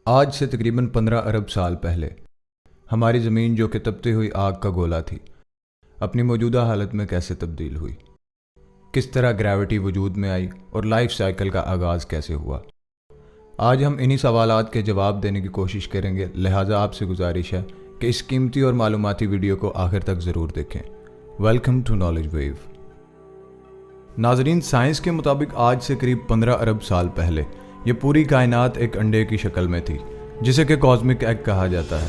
آج سے تقریباً 15 ارب سال پہلے ہماری زمین جو کہ تپتی ہوئی آگ کا گولا تھی اپنی موجودہ حالت میں کیسے تبدیل ہوئی، کس طرح گریوٹی وجود میں آئی اور لائف سائیکل کا آغاز کیسے ہوا۔ آج ہم انہی سوالات کے جواب دینے کی کوشش کریں گے، لہٰذا آپ سے گزارش ہے کہ اس قیمتی اور معلوماتی ویڈیو کو آخر تک ضرور دیکھیں۔ Welcome to knowledge view. ناظرین، سائنس کے مطابق آج سے قریب 15 ارب سال پہلے یہ پوری کائنات ایک انڈے کی شکل میں تھی جسے کہ کاسمک ایگ کہا جاتا ہے۔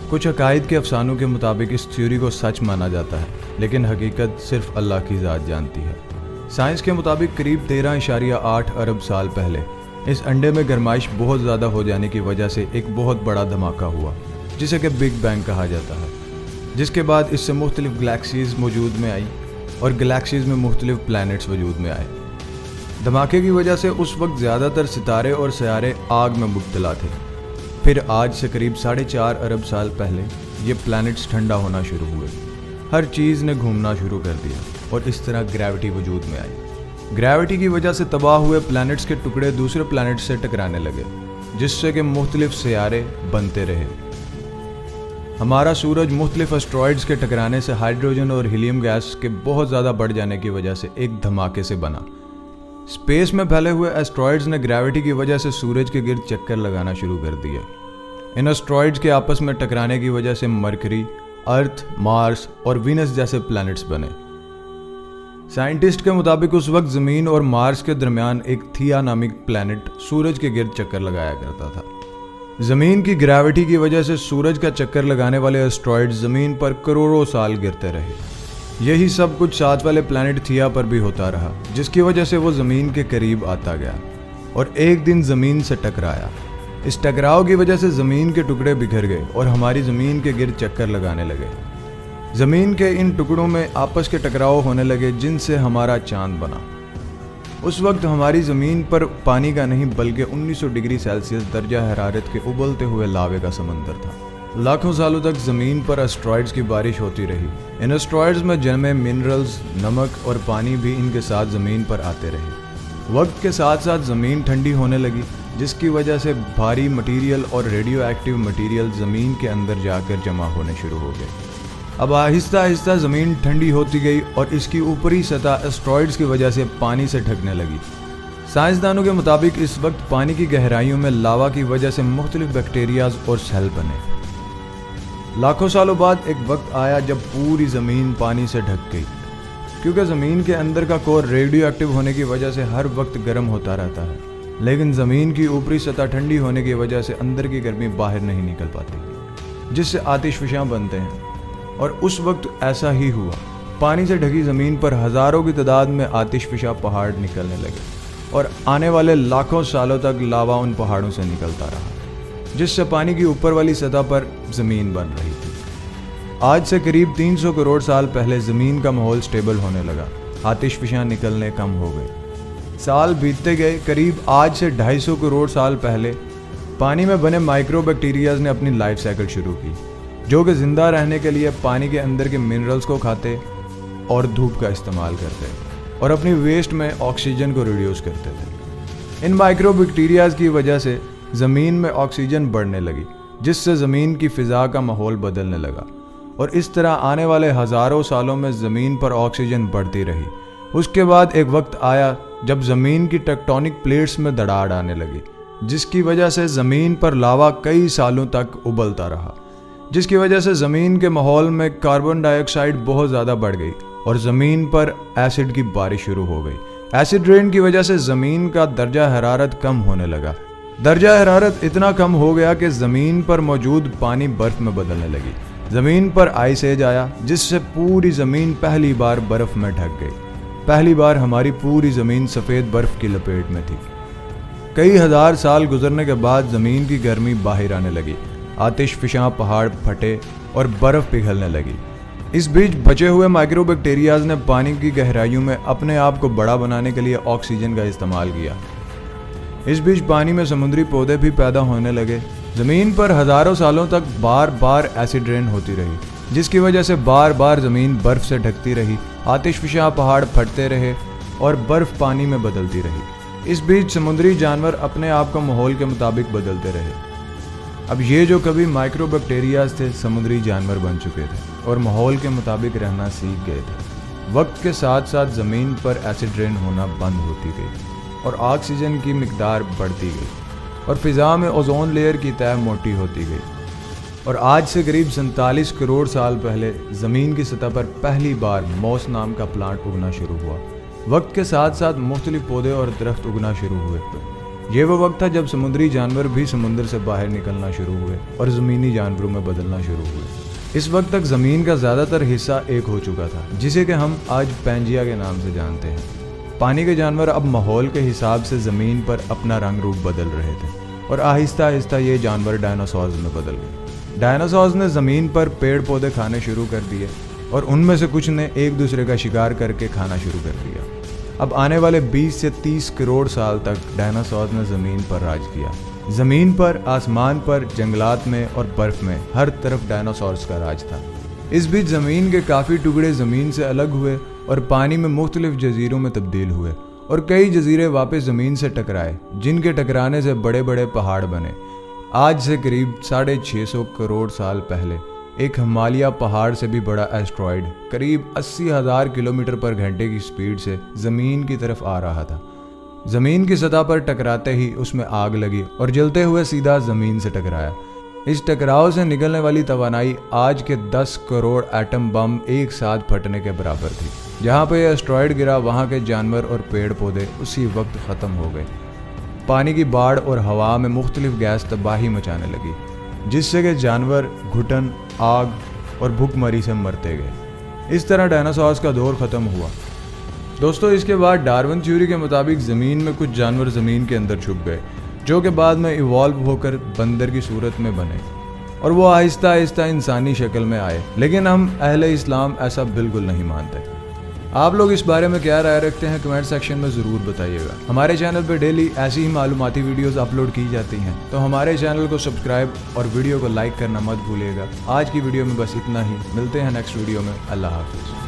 کچھ عقائد کے افسانوں کے مطابق اس تھیوری کو سچ مانا جاتا ہے، لیکن حقیقت صرف اللہ کی ذات جانتی ہے۔ سائنس کے مطابق قریب 13.8 ارب سال پہلے اس انڈے میں گرمائش بہت زیادہ ہو جانے کی وجہ سے ایک بہت بڑا دھماکہ ہوا جسے کہ بگ بینگ کہا جاتا ہے، جس کے بعد اس سے مختلف گلیکسیز وجود میں آئی اور گلیکسیز میں مختلف پلانٹس وجود میں آئے۔ دھماکے کی وجہ سے اس وقت زیادہ تر ستارے اور سیارے آگ میں مبتلا تھے۔ پھر آج سے قریب 4.5 ارب سال پہلے یہ پلانٹس ٹھنڈا ہونا شروع ہوئے، ہر چیز نے گھومنا شروع کر دیا اور اس طرح گریوٹی وجود میں آئی۔ گریوٹی کی وجہ سے تباہ ہوئے پلانٹس کے ٹکڑے دوسرے پلانٹس سے ٹکرانے لگے، جس سے کہ مختلف سیارے بنتے رہے۔ ہمارا سورج مختلف اسٹرائڈز کے ٹکرانے سے ہائیڈروجن اور ہیلیم گیس کے بہت زیادہ بڑھ جانے کی وجہ سے ایک دھماکے سے بنا۔ اسپیس میں پھیلے ہوئے اسٹرائڈز نے گریوٹی کی وجہ سے سورج کے گرد چکر لگانا شروع کر دیا۔ ان اسٹرائڈز کے آپس میں ٹکرانے کی وجہ سے مرکری، ارتھ، مارس اور وینس جیسے پلانٹس بنے۔ سائنٹسٹ کے مطابق اس وقت زمین اور مارس کے درمیان ایک تھیا نامی پلانٹ سورج کے گرد چکر لگایا کرتا تھا۔ زمین کی گریوٹی کی وجہ سے سورج کا چکر لگانے والے اسٹرائڈز زمین پر کروڑوں سال گرتے رہے۔ یہی سب کچھ ساتھ والے پلانٹ تھیا پر بھی ہوتا رہا، جس کی وجہ سے وہ زمین کے قریب آتا گیا اور ایک دن زمین سے ٹکرایا۔ اس ٹکراؤ کی وجہ سے زمین کے ٹکڑے بکھر گئے اور ہماری زمین کے گرد چکر لگانے لگے۔ زمین کے ان ٹکڑوں میں آپس کے ٹکراؤ ہونے لگے، جن سے ہمارا چاند بنا۔ اس وقت ہماری زمین پر پانی کا نہیں بلکہ 1900 ڈگری سیلسیس درجہ حرارت کے ابلتے ہوئے لاوے کا سمندر تھا۔ لاکھوں سالوں تک زمین پر اسٹرائڈز کی بارش ہوتی رہی۔ ان اسٹرائڈز میں جمع منرلز، نمک اور پانی بھی ان کے ساتھ زمین پر آتے رہے۔ وقت کے ساتھ ساتھ زمین ٹھنڈی ہونے لگی، جس کی وجہ سے بھاری مٹیریل اور ریڈیو ایکٹیو مٹیریل زمین کے اندر جا کر جمع ہونے شروع ہو گئے۔ اب آہستہ آہستہ زمین ٹھنڈی ہوتی گئی اور اس کی اوپری سطح اسٹرائڈز کی وجہ سے پانی سے ڈھکنے لگی۔ سائنسدانوں کے مطابق اس وقت پانی کی گہرائیوں میں لاوا کی وجہ سے مختلف بیکٹیریاز اور سیل بنے۔ لاکھوں سالوں بعد ایک وقت آیا جب پوری زمین پانی سے ڈھک گئی، کیونکہ زمین کے اندر کا کور ریڈیو ایکٹیو ہونے کی وجہ سے ہر وقت گرم ہوتا رہتا ہے، لیکن زمین کی اوپری سطح ٹھنڈی ہونے کی وجہ سے اندر کی گرمی باہر نہیں نکل پاتی، جس سے آتش فشاں بنتے ہیں۔ اور اس وقت ایسا ہی ہوا، پانی سے ڈھکی زمین پر ہزاروں کی تعداد میں آتش فشاں پہاڑ نکلنے لگے اور آنے والے لاکھوں سالوں تک لاوا ان پہاڑوں سے نکلتا رہا، جس سے پانی کی اوپر والی سطح پر زمین بن رہی تھی۔ آج سے قریب 300 کروڑ سال پہلے زمین کا ماحول سٹیبل ہونے لگا، آتش فشاں نکلنے کم ہو گئے۔ سال بیتتے گئے، قریب آج سے 250 کروڑ سال پہلے پانی میں بنے مائکرو بیکٹیریاز نے اپنی لائف سائیکل شروع کی، جو کہ زندہ رہنے کے لیے پانی کے اندر کے منرلز کو کھاتے اور دھوپ کا استعمال کرتے اور اپنی ویسٹ میں آکسیجن کو ریڈیوس کرتے تھے۔ ان مائکرو بیکٹیریاز کی وجہ سے زمین میں آکسیجن بڑھنے لگی، جس سے زمین کی فضا کا ماحول بدلنے لگا، اور اس طرح آنے والے ہزاروں سالوں میں زمین پر آکسیجن بڑھتی رہی۔ اس کے بعد ایک وقت آیا جب زمین کی ٹیکٹونک پلیٹس میں دراڑ آنے لگی، جس کی وجہ سے زمین پر لاوا کئی سالوں تک ابلتا رہا، جس کی وجہ سے زمین کے ماحول میں کاربن ڈائی آکسائڈ بہت زیادہ بڑھ گئی اور زمین پر ایسڈ کی بارش شروع ہو گئی۔ ایسڈ رین کی وجہ سے زمین کا درجہ حرارت کم ہونے لگا۔ درجہ حرارت اتنا کم ہو گیا کہ زمین پر موجود پانی برف میں بدلنے لگی۔ زمین پر آئس ایج آیا، جس سے پوری زمین پہلی بار برف میں ڈھک گئی۔ پہلی بار ہماری پوری زمین سفید برف کی لپیٹ میں تھی۔ کئی ہزار سال گزرنے کے بعد زمین کی گرمی باہر آنے لگی، آتش فشاں پہاڑ پھٹے اور برف پگھلنے لگی۔ اس بیچ بچے ہوئے مائکرو بیکٹیریاز نے پانی کی گہرائیوں میں اپنے آپ کو بڑا بنانے کے لیے آکسیجن کا استعمال کیا۔ اس بیچ پانی میں سمندری پودے بھی پیدا ہونے لگے۔ زمین پر ہزاروں سالوں تک بار بار ایسڈ رین ہوتی رہی، جس کی وجہ سے بار بار زمین برف سے ڈھکتی رہی، آتش فشاں پہاڑ پھٹتے رہے اور برف پانی میں بدلتی رہی۔ اس بیچ سمندری جانور اپنے آپ کو ماحول کے مطابق بدلتے رہے۔ اب یہ جو کبھی مائکرو بیکٹیریاز تھے سمندری جانور بن چکے تھے اور ماحول کے مطابق رہنا سیکھ گئے تھے۔ وقت کے ساتھ ساتھ زمین پر ایسڈ رین ہونا بند ہوتی گئی اور آکسیجن کی مقدار بڑھتی گئی اور فضا میں اوزون لیئر کی تہہ موٹی ہوتی گئی، اور آج سے قریب 47 کروڑ سال پہلے زمین کی سطح پر پہلی بار موس نام کا پلانٹ اگنا شروع ہوا۔ وقت کے ساتھ ساتھ مختلف پودے اور درخت اگنا شروع ہوئے۔ یہ وہ وقت تھا جب سمندری جانور بھی سمندر سے باہر نکلنا شروع ہوئے اور زمینی جانوروں میں بدلنا شروع ہوئے۔ اس وقت تک زمین کا زیادہ تر حصہ ایک ہو چکا تھا، جسے کہ ہم آج پینجیا کے نام سے جانتے ہیں۔ پانی کے جانور اب ماحول کے حساب سے زمین پر اپنا رنگ روپ بدل رہے تھے اور آہستہ آہستہ یہ جانور ڈائناسورز میں بدل گئے۔ ڈائناسورز نے زمین پر پیڑ پودے کھانے شروع کر دیے اور ان میں سے کچھ نے ایک دوسرے کا شکار کر کے کھانا شروع کر دیا۔ اب آنے والے 20 سے 30 کروڑ سال تک ڈائناسورز نے زمین پر راج کیا۔ زمین پر، آسمان پر، جنگلات میں اور برف میں ہر طرف ڈائناسورز کا راج تھا۔ اس بیچ زمین کے کافی ٹکڑے زمین سے الگ ہوئے اور پانی میں مختلف جزیروں میں تبدیل ہوئے، اور کئی جزیرے واپس زمین سے ٹکرائے، جن کے ٹکرانے سے بڑے بڑے پہاڑ بنے۔ آج سے قریب 650 کروڑ سال پہلے ایک ہمالیہ پہاڑ سے بھی بڑا ایسٹرائیڈ قریب 80,000 کلومیٹر پر گھنٹے کی سپیڈ سے زمین کی طرف آ رہا تھا۔ زمین کی سطح پر ٹکراتے ہی اس میں آگ لگی اور جلتے ہوئے سیدھا زمین سے ٹکرایا۔ اس ٹکراؤ سے نکلنے والی توانائی آج کے 10 کروڑ ایٹم بم ایک ساتھ پھٹنے کے برابر تھی۔ جہاں پہ یہ ایسٹرائیڈ گرا وہاں کے جانور اور پیڑ پودے اسی وقت ختم ہو گئے۔ پانی کی باڑھ اور ہوا میں مختلف گیس تباہی مچانے لگی، جس سے کہ جانور گھٹن، آگ اور بھوک مری سے مرتے گئے۔ اس طرح ڈائناسورز کا دور ختم ہوا۔ دوستو، اس کے بعد ڈارون تھیوری کے مطابق زمین میں کچھ جانور زمین کے اندر چھپ گئے، جو کہ بعد میں ایوالو ہو کر بندر کی صورت میں بنے، اور وہ آہستہ آہستہ انسانی شکل میں آئے۔ لیکن ہم اہل اسلام ایسا بالکل نہیں مانتے۔ آپ لوگ اس بارے میں کیا رائے رکھتے ہیں کمنٹ سیکشن میں ضرور بتائیے گا۔ ہمارے چینل پہ ڈیلی ایسی ہی معلوماتی ویڈیوز اپلوڈ کی جاتی ہیں، تو ہمارے چینل کو سبسکرائب اور ویڈیو کو لائک کرنا مت بھولیے گا۔ آج کی ویڈیو میں بس اتنا ہی، ملتے ہیں نیکسٹ ویڈیو میں۔ اللہ حافظ۔